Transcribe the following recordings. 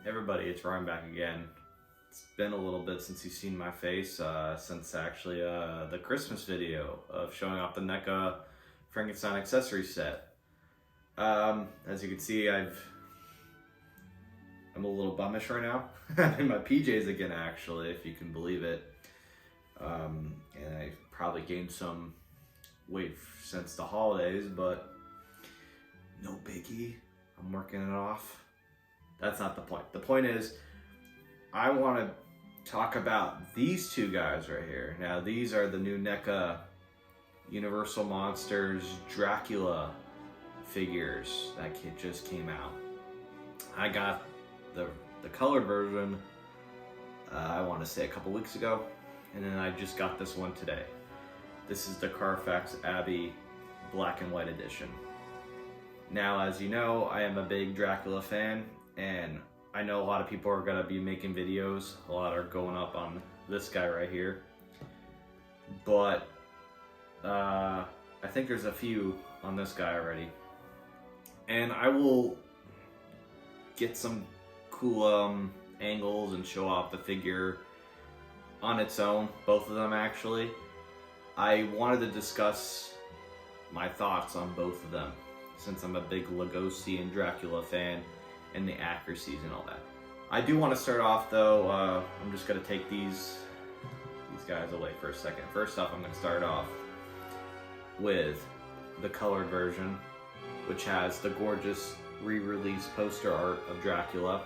Everybody, it's Ryan back again. It's been a little bit since you've seen my face, since actually the Christmas video of showing off the Neca Frankenstein accessory set. As you can see, I'm a little bummish right now. I'm in my PJs again, actually, if you can believe it. And I probably gained some weight since the holidays, but no biggie. I'm working it off. That's not the point. The point is, I want to talk about these two guys right here. Now, these are the new NECA Universal Monsters Dracula figures that just came out. I got the colored version, I want to say a couple weeks ago, and then I just got this one today. This is the Carfax Abbey Black and White edition. Now, as you know, I am a big Dracula fan, and I know a lot of people are gonna be making videos. A lot are going up on this guy right here. But I think there's a few on this guy already. And I will get some cool angles and show off the figure on its own, both of them actually. I wanted to discuss my thoughts on both of them, since I'm a big Lugosi and Dracula fan, and the accuracies and all that. I do want to start off though, I'm just going to take these guys away for a second. First off, I'm going to start off with the colored version, which has the gorgeous re-release poster art of Dracula.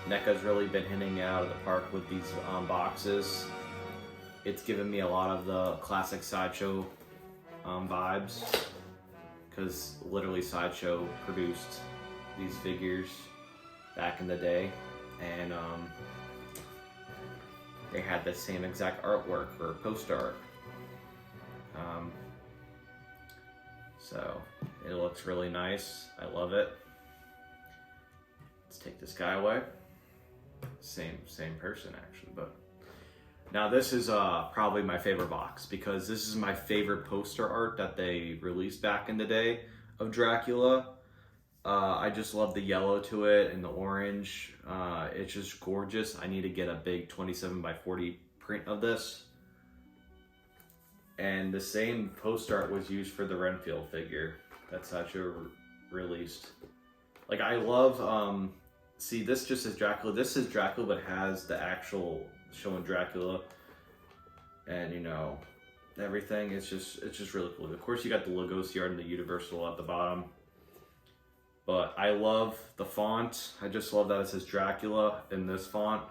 NECA's really been hitting it out of the park with these boxes. It's given me a lot of the classic Sideshow vibes, because literally Sideshow produced these figures back in the day, and they had the same exact artwork or poster art. So it looks really nice. I love it. Let's take this guy away. Same person actually, but now this is probably my favorite box, because this is my favorite poster art that they released back in the day of Dracula. I just love the yellow to it and the orange. It's just gorgeous. I need to get a big 27x40 print of this. And the same poster art was used for the Renfield figure that Sideshow released. Like, I love, see, this just says Dracula. This is Dracula, but has the actual showing Dracula, and you know, everything. It's just really cool. Of course, you got the Lugosi art and the Universal at the bottom, but I love the font. I just love that it says Dracula in this font.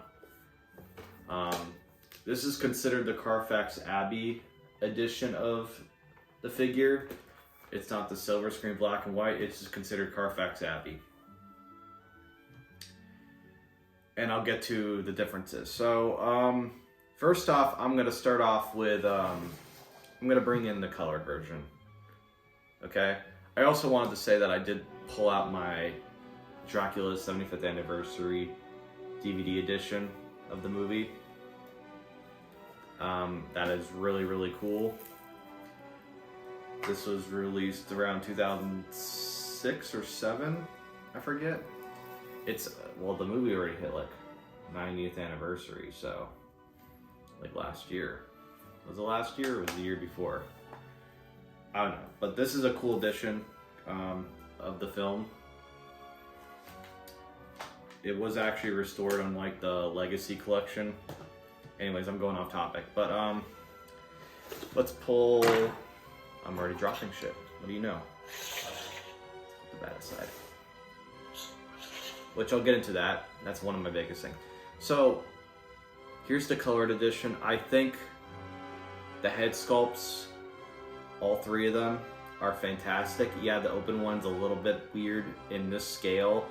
This is considered the Carfax Abbey edition of the figure. It's not the silver screen black and white. It's just considered Carfax Abbey. And I'll get to the differences. So, first off, I'm gonna start off with, I'm gonna bring in the colored version, okay? I also wanted to say that I did pull out my Dracula 75th Anniversary DVD edition of the movie. That is really, really cool. This was released around 2006 or 7, I forget. It's, well, the movie already hit like 90th anniversary, so like last year. Was it last year or was it the year before? I don't know, but this is a cool edition of the film. It was actually restored on like the Legacy collection. Anyways, I'm going off topic, but let's pull. I'm already dropping shit. What do you know? The bad aside. Which I'll get into that. That's one of my biggest things. So, here's the colored edition. I think the head sculpts, all three of them, are fantastic. Yeah, the open one's a little bit weird in this scale.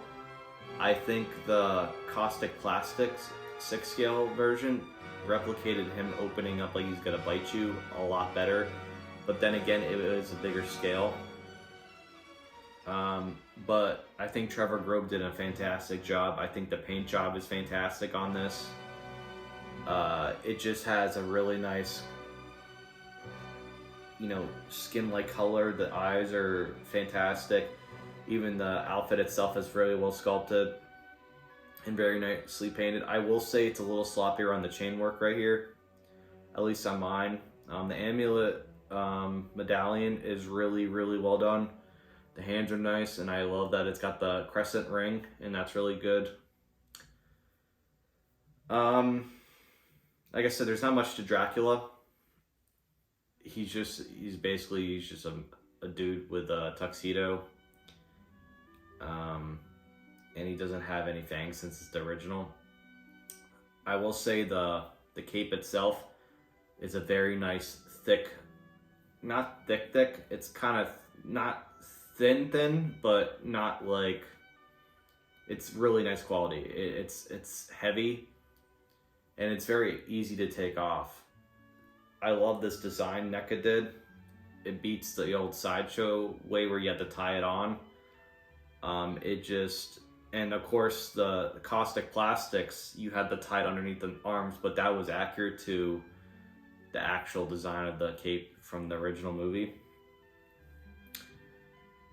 I think the Caustic Plastics 6 scale version replicated him opening up like he's gonna bite you a lot better. But then again, it was a bigger scale. But I think Trevor Grove did a fantastic job. I think the paint job is fantastic on this. It just has a really nice, you know, skin-like color. The eyes are fantastic. Even the outfit itself is really well sculpted and very nicely painted. I will say it's a little sloppier on the chain work right here, at least on mine. The amulet medallion is really, really well done. The hands are nice, and I love that it's got the crescent ring, and that's really good. Like I said, there's not much to Dracula. He's just a dude with a tuxedo. And he doesn't have any fangs since it's the original. I will say the cape itself is a very nice thick, not thick, it's kind of not thin, but not like, it's really nice quality. It's heavy, and it's very easy to take off. I love this design Neca did. It beats the old Sideshow way where you had to tie it on. And of course the caustic plastics, you had to tie it underneath the arms, but that was accurate to the actual design of the cape from the original movie.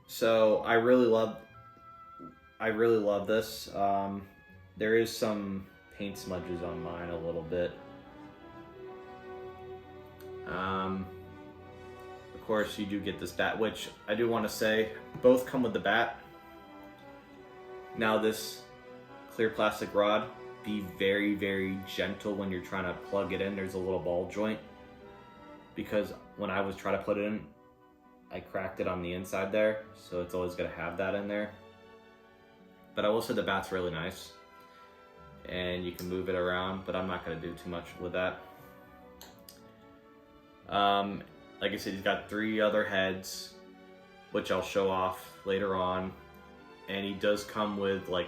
So I really love this. There is some paint smudges on mine a little bit. Of course you do get this bat, which I do want to say, both come with the bat. Now this clear plastic rod, be very, very gentle when you're trying to plug it in. There's a little ball joint, because when I was trying to put it in, I cracked it on the inside there, so it's always gonna have that in there. But I will say the bat's really nice, and you can move it around, but I'm not gonna do too much with that. Like I said, he's got 3 other heads, which I'll show off later on. And he does come with like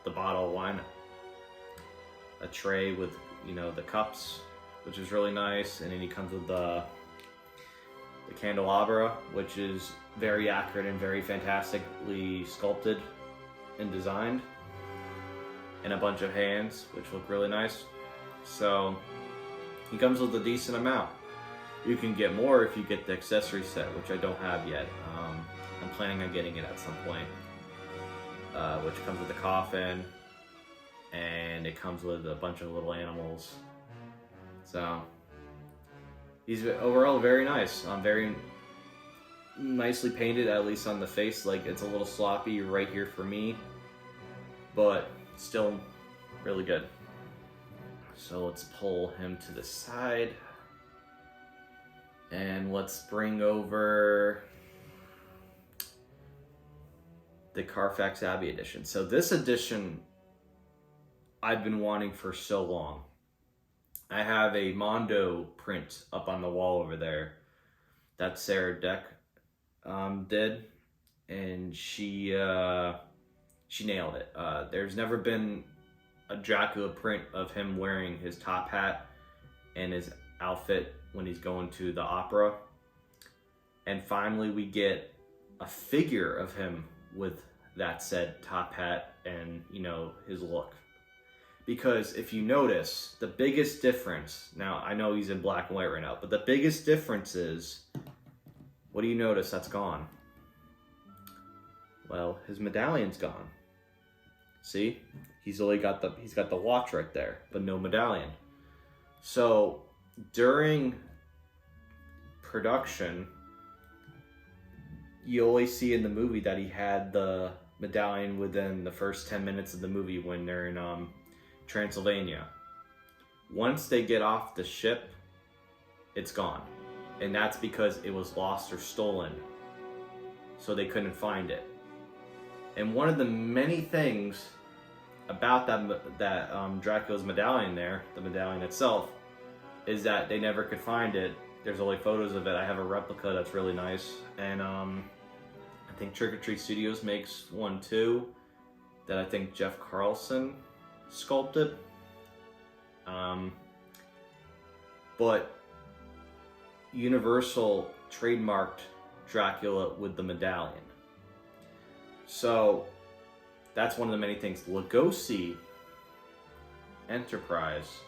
the bottle of wine, a tray with, you know, the cups, which is really nice. And then he comes with the candelabra, which is very accurate and very fantastically sculpted and designed. And a bunch of hands, which look really nice. So he comes with a decent amount. You can get more if you get the accessory set, which I don't have yet. I'm planning on getting it at some point, which comes with the coffin, and it comes with a bunch of little animals. So he's overall very nice. Very nicely painted, at least on the face. Like, it's a little sloppy right here for me, but still really good. So let's pull him to the side, and let's bring over the Carfax Abbey edition. So this edition I've been wanting for so long. I have a Mondo print up on the wall over there that Sarah Deck did, and she nailed it. There's never been a Dracula print of him wearing his top hat and his outfit when he's going to the opera. And finally we get a figure of him with that said top hat and, you know, his look. Because if you notice, the biggest difference, now I know he's in black and white right now, but the biggest difference is, what do you notice that's gone? Well, his medallion's gone. See? He's got the watch right there, but no medallion. So during production, you always see in the movie that he had the medallion within the first 10 minutes of the movie when they're in Transylvania. Once they get off the ship, it's gone. And that's because it was lost or stolen, so they couldn't find it. And one of the many things about that Dracula's medallion there, the medallion itself, is that they never could find it. There's only photos of it. I have a replica that's really nice. And I think Trick or Treat Studios makes one too, that I think Jeff Carlson sculpted. But Universal trademarked Dracula with the medallion. So that's one of the many things. Lugosi Enterprise,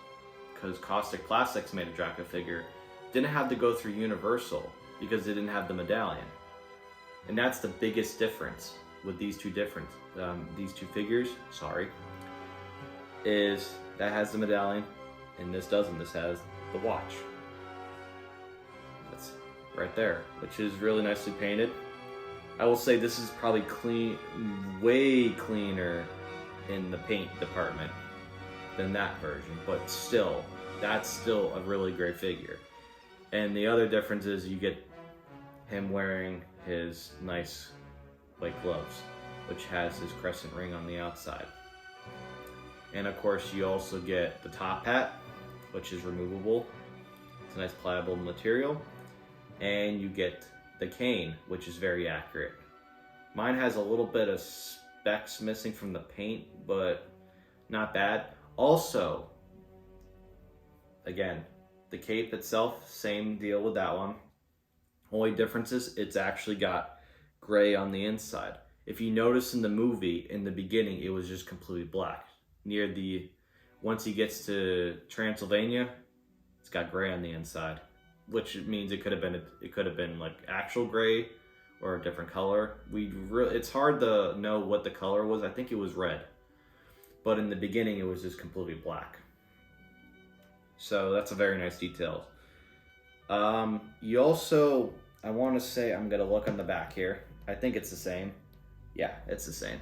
because Caustic Plastics made a Dracula figure, didn't have to go through Universal because they didn't have the medallion. And that's the biggest difference with these two figures, sorry, is that has the medallion and this doesn't. This has the watch. That's right there, which is really nicely painted. I will say this is probably way cleaner in the paint department than that version, but still, that's still a really great figure. And the other difference is you get him wearing his nice white gloves, which has his crescent ring on the outside. And of course you also get the top hat, which is removable. It's a nice pliable material. And you get the cane, which is very accurate. Mine has a little bit of specks missing from the paint, but not bad. Also, again, the cape itself, same deal with that one. Only difference is it's actually got gray on the inside. If you notice in the movie, in the beginning, it was just completely black. Once he gets to Transylvania, it's got gray on the inside, which means it could have been like actual gray or a different color. It's hard to know what the color was. I think it was red, but in the beginning, it was just completely black. So that's a very nice detail. You also, I want to say, I'm gonna look on the back here. I think it's the same. Yeah, it's the same.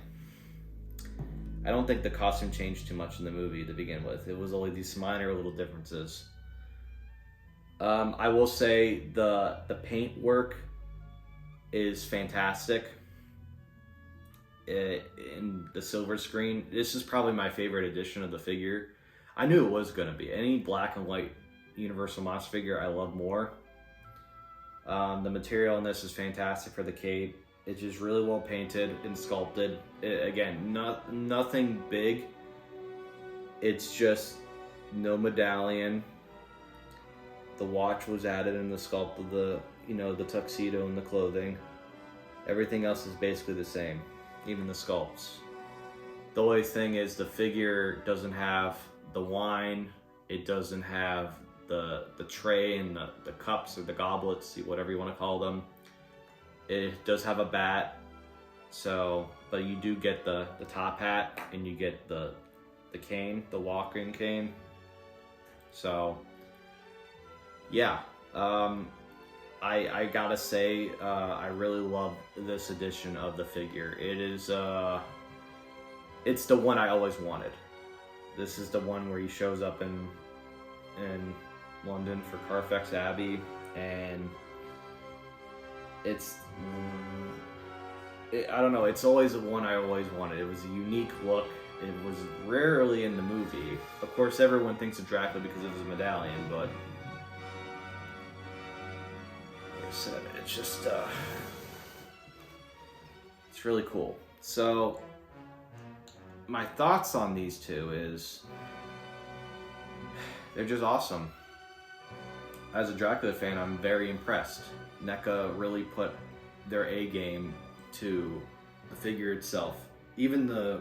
I don't think the costume changed too much in the movie to begin with. It was only these minor little differences. I will say the paint work is fantastic. In the silver screen, this is probably my favorite edition of the figure. I knew it was gonna be. Any black and white Universal Monster figure I love more. The material in this is fantastic for the cape. It's just really well painted and sculpted. Again, nothing big. It's just no medallion. The watch was added in the sculpt of the tuxedo and the clothing. Everything else is basically the same, even the sculpts. The only thing is the figure doesn't have the wine. It doesn't have the tray and the cups or the goblets, whatever you want to call them. It does have a bat, but you do get the top hat and you get the cane, the walking cane. So yeah, I gotta say, I really love this edition of the figure. It is, it's the one I always wanted. This is the one where he shows up in London for Carfax Abbey, and I don't know, it's always the one I always wanted. It was a unique look. It was rarely in the movie. Of course, everyone thinks of Dracula because of his medallion, but like I said, it's just, it's really cool. So, my thoughts on these two is, they're just awesome. As a Dracula fan, I'm very impressed. Neca really put their A game to the figure itself. Even the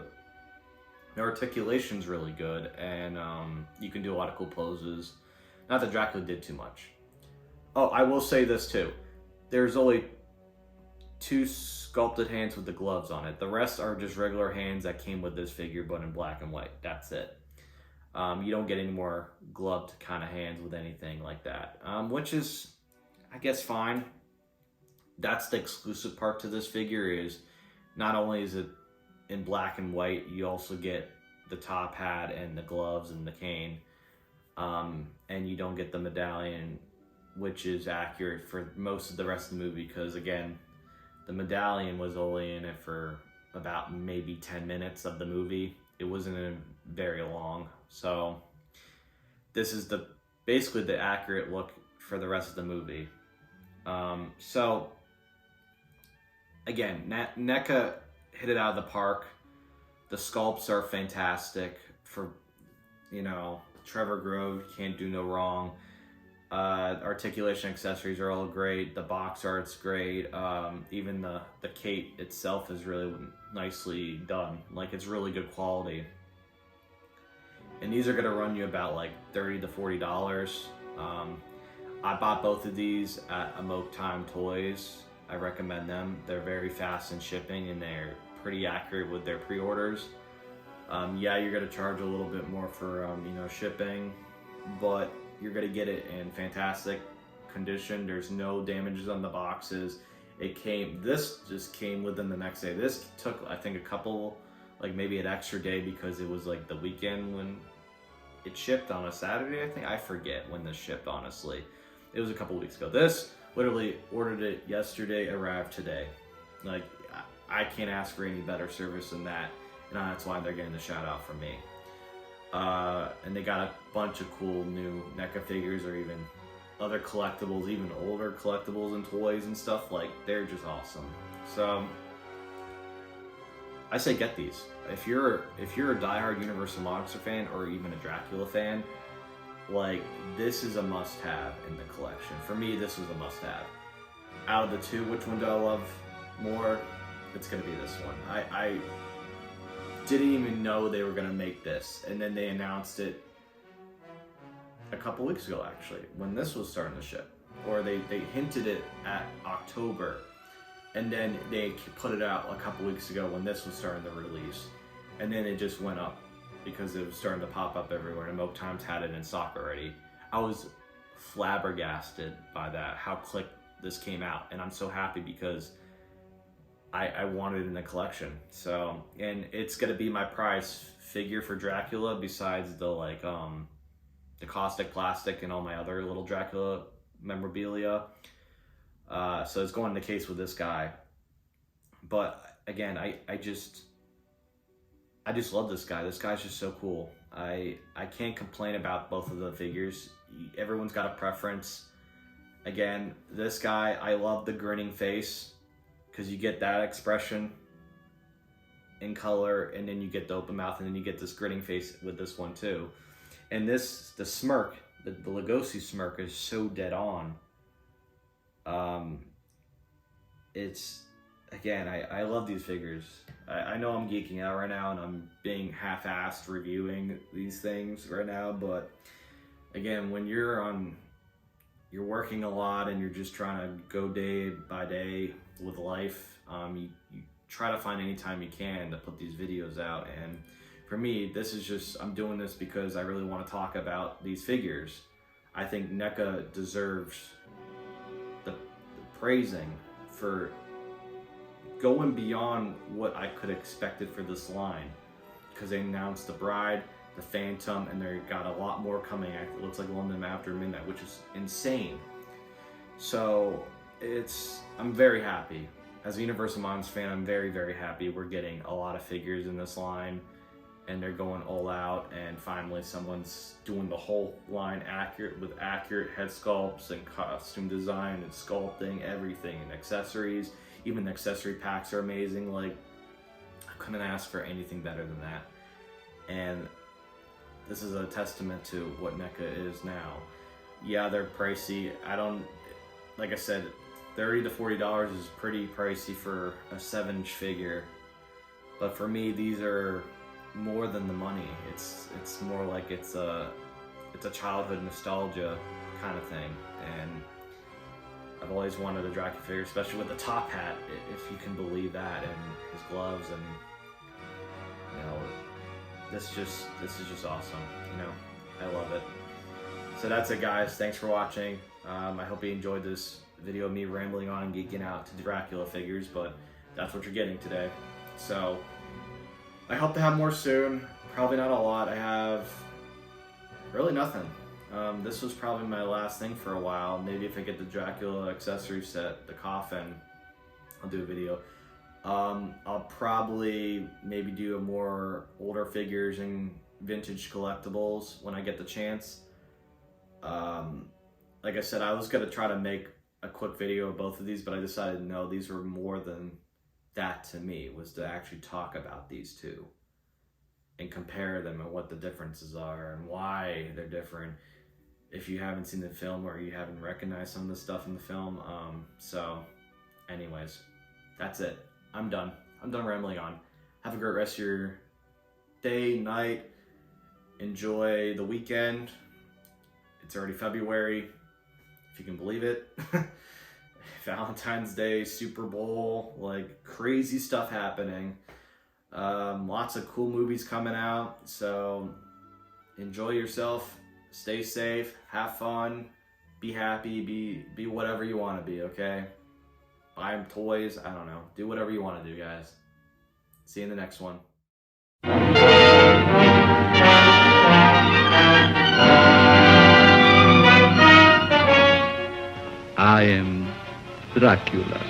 articulation's really good, and you can do a lot of cool poses. Not that Dracula did too much. Oh, I will say this too. There's only 2 sculpted hands with the gloves on it. The rest are just regular hands that came with this figure, but in black and white. That's it. You don't get any more gloved kind of hands with anything like that, which is, I guess, fine. That's the exclusive part to this figure, is not only is it in black and white, you also get the top hat and the gloves and the cane, and you don't get the medallion, which is accurate for most of the rest of the movie, because again, the medallion was only in it for about maybe 10 minutes of the movie. It wasn't in very long. So this is basically the accurate look for the rest of the movie. So again, NECA hit it out of the park. The sculpts are fantastic. For, Trevor Grove, can't do no wrong. Articulation accessories are all great. The box art's great. Even the cape itself is really nicely done. Like, it's really good quality. And these are gonna run you about like $30 to $40. I bought both of these at Amok Time Toys. I recommend them. They're very fast in shipping and they're pretty accurate with their pre-orders. Yeah, you're gonna charge a little bit more for shipping, but you're gonna get it in fantastic condition. There's no damages on the boxes. This just came within the next day. This took, I think, a couple, like maybe an extra day because it was like the weekend when it shipped on a Saturday, I think. I forget when this shipped, honestly. It was a couple weeks ago. This, literally ordered it yesterday, arrived today. Like, I can't ask for any better service than that. And that's why they're getting the shout out from me. And they got a bunch of cool new NECA figures, or even other collectibles, even older collectibles and toys and stuff. Like, they're just awesome. So I say get these. If you're a diehard Universal Monster fan, or even a Dracula fan, like, this is a must-have in the collection. For me, this was a must-have. Out of the two, which one do I love more? It's gonna be this one. I didn't even know they were gonna make this, and then they announced it a couple weeks ago, actually, when this was starting to ship. Or they hinted it at October, and then they put it out a couple weeks ago when this was starting to release, and then it just went up because it was starting to pop up everywhere, and Amok Times had it in stock already. I was flabbergasted by that, how quick this came out, and I'm so happy because I wanted it in the collection. So, and it's gonna be my prize figure for Dracula, besides the the caustic plastic and all my other little Dracula memorabilia. So it's going in the case with this guy. But again, I just love this guy. This guy's just so cool. I can't complain about both of the figures. Everyone's got a preference. Again, this guy, I love the grinning face, because you get that expression in color, and then you get the open mouth, and then you get this grinning face with this one too. And the smirk, the Lugosi smirk, is so dead on. It's, again, I love these figures. I know I'm geeking out right now, and I'm being half-assed reviewing these things right now, but again, when you're working a lot and you're just trying to go day by day with life, you try to find any time you can to put these videos out. And for me, this is just, I'm doing this because I really want to talk about these figures. I think NECA deserves the praising for going beyond what I could have expected for this line, because they announced the Bride, the Phantom, and they got a lot more coming. It looks like London After Midnight, which is insane. So I'm very happy. As a Universal Monsters fan, I'm very, very happy we're getting a lot of figures in this line, and they're going all out, and finally someone's doing the whole line with accurate head sculpts and costume design and sculpting, everything, and accessories. Even the accessory packs are amazing. Like, I couldn't ask for anything better than that. And this is a testament to what NECA is now. Yeah, they're pricey. Like I said, $30 to $40 is pretty pricey for a 7-inch figure. But for me, these are more than the money. It's more like it's a childhood nostalgia kind of thing. And I've always wanted a Dracula figure, especially with the top hat, if you can believe that, and his gloves, and this is just awesome. I love it. So that's it, guys. Thanks for watching. I hope you enjoyed this video of me rambling on and geeking out to Dracula figures, but that's what you're getting today. So I hope to have more soon. Probably not a lot. I have really nothing. This was probably my last thing for a while. Maybe if I get the Dracula accessory set, the coffin, I'll do a video. I'll probably maybe do a more older figures and vintage collectibles when I get the chance. Like I said, I was gonna try to make a quick video of both of these, but I decided no, these were more than that to me, was to actually talk about these two and compare them and what the differences are and why they're different, if you haven't seen the film or you haven't recognized some of the stuff in the film. So anyways, that's it. I'm done rambling on. Have a great rest of your day, night. Enjoy the weekend. It's already February, if you can believe it. Valentine's Day, Super Bowl, like crazy stuff happening. Lots of cool movies coming out. So enjoy yourself, stay safe, have fun, be happy, be whatever you want to be, okay? Buy them toys, I don't know. Do whatever you want to do, guys. See you in the next one. I am Dracula.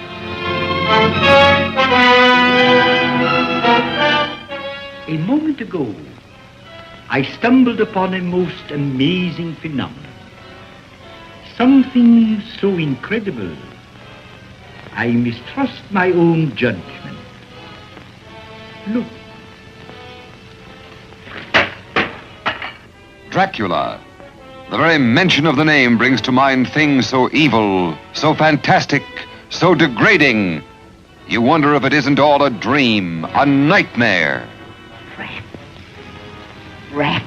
A moment ago, I stumbled upon a most amazing phenomenon. Something so incredible, I mistrust my own judgment. Look. Dracula. The very mention of the name brings to mind things so evil, so fantastic, so degrading. You wonder if it isn't all a dream, a nightmare. Rats.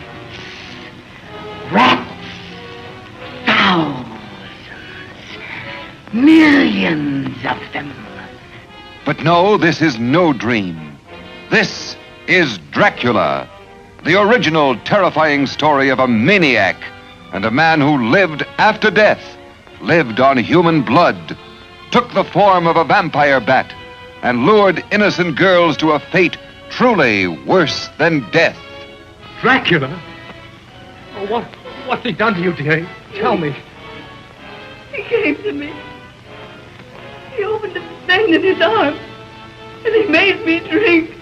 Thousands. Millions of them. But no, this is no dream. This is Dracula, the original terrifying story of a maniac and a man who lived after death, lived on human blood, took the form of a vampire bat, and lured innocent girls to a fate truly worse than death. Dracula? Oh, what's he done to you, dear? Tell me. He came to me. He opened a vein in his arm, and he made me drink.